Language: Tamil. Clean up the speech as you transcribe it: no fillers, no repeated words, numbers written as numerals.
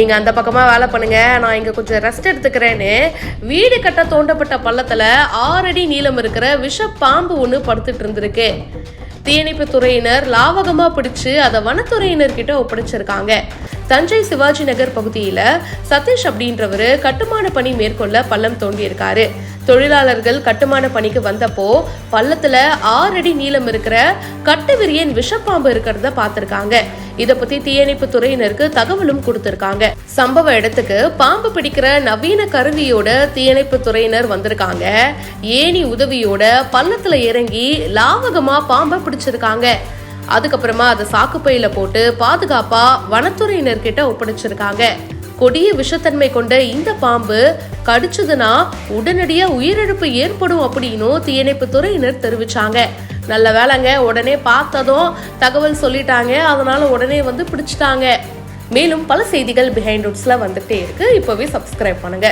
நீங்க அந்த பக்கமா வேலை பண்ணுங்க, நான் இங்க கொஞ்சம் ரெஸ்ட் எடுத்துக்கிறேன்னு வீடு கட்ட தோண்டப்பட்ட பள்ளத்துல 6 அடி நீளம் இருக்கிற விஷ பாம்பு ஒண்ணு படுத்துட்டு இருந்திருக்கு. தீயணைப்பு துறையினர் லாவகமா பிடிச்சு அதை வனத்துறையினர் கிட்ட ஒப்படைச்சிருக்காங்க. தஞ்சை சிவாஜி நகர் பகுதியில சதீஷ் அப்படின்றவரு கட்டுமான பணி மேற்கொள்ள பள்ளம் தோண்டி இருக்காரு. தொழிலாளர்கள் கட்டுமான பணிக்கு வந்தப்போ பள்ளத்துல 6 அடி நீளம் இருக்கிற கட்டுவிரியன் விஷப்பாம்பு இருக்கிறத பார்த்திருக்காங்க. இத பத்தி தீயணைப்பு துறையினருக்கு தகவலும் கொடுத்திருக்காங்க. சம்பவ இடத்துக்கு பாம்பு பிடிக்கிற நவீன கருவியோட தீயணைப்பு துறையினர் வந்திருக்காங்க. ஏணி உதவியோட பள்ளத்துல இறங்கி லாவகமா பாம்பை பிடிச்சிருக்காங்க. அதுக்கப்புறமா அதை சாக்குப்பையில போட்டு பாதுகாப்பா வனத்துறையினர் கிட்ட ஒப்படைச்சிருக்காங்க. கொடிய விஷத்தன்மை கொண்ட இந்த பாம்பு கடிச்சதுன்னா உடனடியா உயிரிழப்பு ஏற்படும் அப்படின்னு தீயணைப்பு துறையினர் தெரிவிச்சாங்க. நல்ல வேலைங்க, உடனே பார்த்ததும் தகவல் சொல்லிட்டாங்க. அதனால உடனே வந்து பிடிச்சிட்டாங்க. மேலும் பல செய்திகள் பிஹைண்ட் ரூட்ஸ்ல வந்துட்டே இருக்கு. இப்பவே சப்ஸ்கிரைப் பண்ணுங்க.